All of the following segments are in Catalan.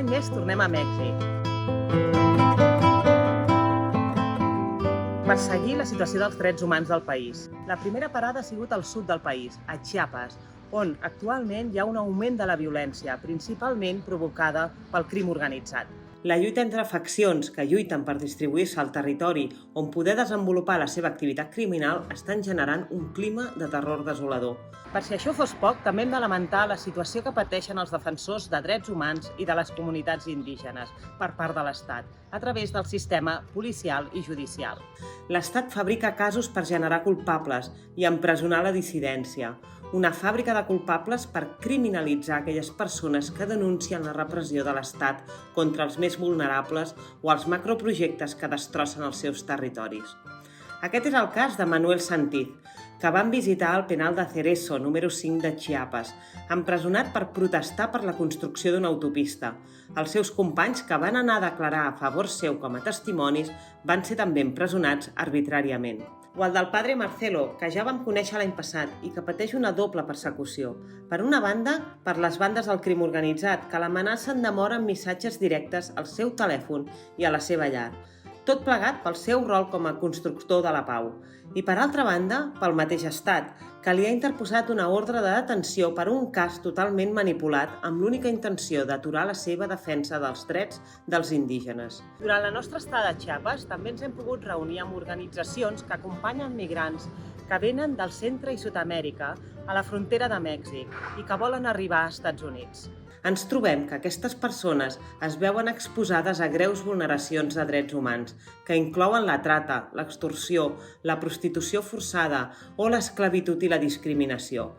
any més tornem a Mèxic per seguir la situació dels drets humans del país. La primera parada ha sigut al sud del país, a Chiapas, on actualment hi ha un augment de la violència, principalment provocada pel crim organitzat. La lluita entre faccions que lluiten per distribuir-se al territori on poder desenvolupar la seva activitat criminal estan generant un clima de terror desolador. Per si això fos poc, també hem de lamentar la situació que pateixen els defensors de drets humans i de les comunitats indígenes per part de l'Estat, a través del sistema policial i judicial. L'Estat fabrica casos per generar culpables i empresonar la dissidència, una fàbrica de culpables per criminalitzar aquelles persones que denuncien la repressió de l'Estat contra els més vulnerables o els macroprojectes que destrossen els seus territoris. Aquest és el cas de Manuel Santiz, que van visitar el penal de Cerezo, número 5 de Chiapas, empresonat per protestar per la construcció d'una autopista. Els seus companys, que van anar a declarar a favor seu com a testimonis, van ser també empresonats arbitràriament. O el del padre Marcelo, que ja vam conèixer l'any passat i que pateix una doble persecució. Per una banda, per les bandes del crim organitzat, que l'amenacen de mort amb missatges directes al seu telèfon i a la seva llar. Tot plegat pel seu rol com a constructor de la pau. I per altra banda, pel mateix estat, que li ha interposat una ordre de detenció per un cas totalment manipulat amb l'única intenció d'aturar la seva defensa dels drets dels indígenes. Durant la nostra estada a Chiapas també ens hem pogut reunir amb organitzacions que acompanyen migrants que venen del Centre i Sud-amèrica a la frontera de Mèxic i que volen arribar als Estats Units. Ens trobem que aquestes persones es veuen exposades a greus vulneracions de drets humans, que inclouen la trata, l'extorsió, la prostitució forçada o l'esclavitud i la discriminació.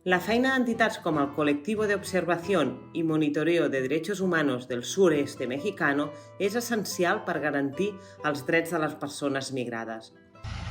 La feina d'entitats com el Colectivo de Observación y Monitoreo de Derechos Humanos del Sureste Mexicano és essencial per garantir els drets de les persones migrades.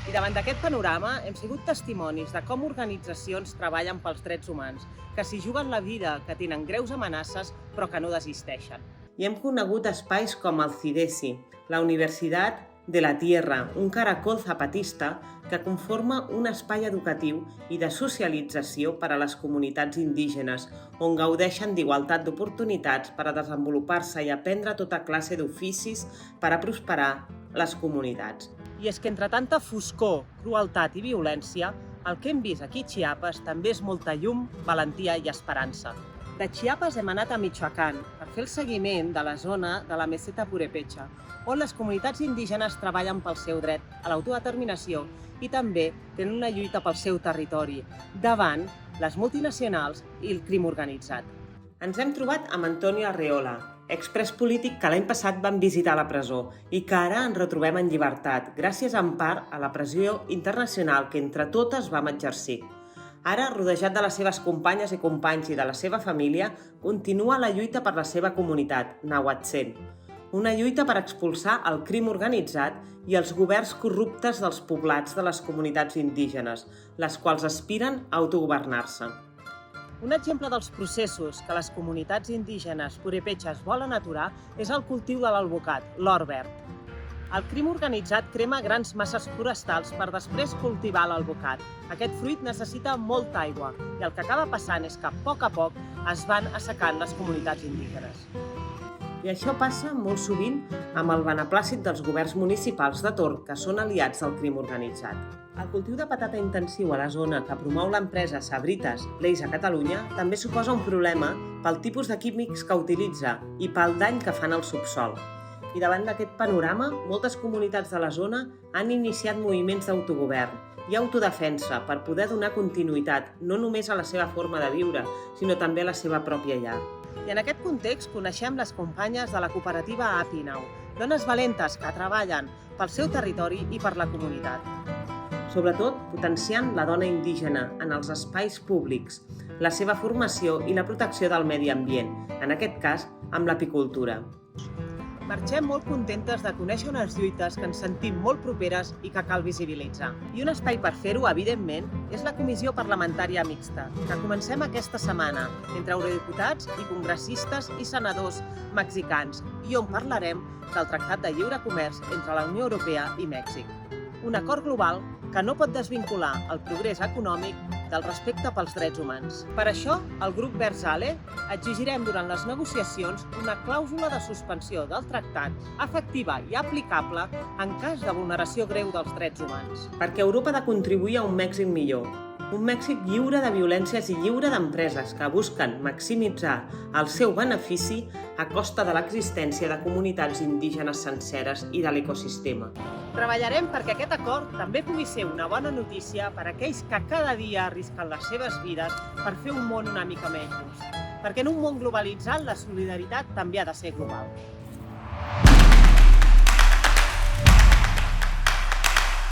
I davant d'aquest panorama hem sigut testimonis de com organitzacions treballen pels drets humans, que s'hi juguen la vida, que tenen greus amenaces però que no desisteixen. I hem conegut espais com el CIDESI, la Universitat de la Tierra, un caracol zapatista que conforma un espai educatiu i de socialització per a les comunitats indígenes, on gaudeixen d'igualtat d'oportunitats per a desenvolupar-se i aprendre tota classe d'oficis per a prosperar les comunitats. I és que entre tanta foscor, crueltat i violència, el que hem vist aquí a Chiapas també és molta llum, valentia i esperança. De Chiapas hem anat a Michoacán per fer el seguiment de la zona de la Meseta Purépecha, on les comunitats indígenes treballen pel seu dret a l'autodeterminació i també tenen una lluita pel seu territori, davant les multinacionals i el crim organitzat. Ens hem trobat amb Antonio Arreola, expres polític que l'any passat vam visitar a la presó i que ara ens retrobem en llibertat, gràcies en part a la pressió internacional que entre totes vam exercir. Ara, rodejat de les seves companyes i companys i de la seva família, continua la lluita per la seva comunitat, Nahuatzin. Una lluita per expulsar el crim organitzat i els governs corruptes dels poblats de les comunitats indígenes, les quals aspiren a autogovernar-se. Un exemple dels processos que les comunitats indígenes purépechas volen aturar és el cultiu de l'alvocat, l'or verd. El crim organitzat crema grans masses forestals per després cultivar l'alvocat. Aquest fruit necessita molta aigua i el que acaba passant és que a poc es van assecant les comunitats indígenes. I això passa molt sovint amb el beneplàcit dels governs municipals de torn que són aliats del crim organitzat. El cultiu de patata intensiu a la zona que promou l'empresa Sabritas Leis a Catalunya també suposa un problema pel tipus de químics que utilitza i pel dany que fan al subsol. I davant d'aquest panorama, moltes comunitats de la zona han iniciat moviments d'autogovern i autodefensa per poder donar continuïtat no només a la seva forma de viure, sinó també a la seva pròpia llar. I en aquest context coneixem les companyes de la cooperativa Apinau, dones valentes que treballen pel seu territori i per la comunitat. Sobretot potenciant la dona indígena en els espais públics, la seva formació i la protecció del medi ambient, en aquest cas amb l'apicultura. Marxem molt contentes de conèixer unes lluites que ens sentim molt properes i que cal visibilitzar. I un espai per fer-ho, evidentment, és la Comissió Parlamentària Mixta, que comencem aquesta setmana entre eurodiputats i congressistes i senadors mexicans i on parlarem del Tractat de Lliure Comerç entre la Unió Europea i Mèxic. Un acord global que no pot desvincular el progrés econòmic del respecte pels drets humans. Per això, el grup Versale exigirem durant les negociacions una clàusula de suspensió del tractat efectiva i aplicable en cas de vulneració greu dels drets humans. Perquè Europa ha de contribuir a un Mèxic millor, un Mèxic lliure de violències i lliure d'empreses que busquen maximitzar el seu benefici a costa de l'existència de comunitats indígenes senceres i de l'ecosistema. Treballarem perquè aquest acord també pugui ser una bona notícia per a aquells que cada dia arrisquen les seves vides per fer un món una mica més just. Perquè en un món globalitzat la solidaritat també ha de ser global.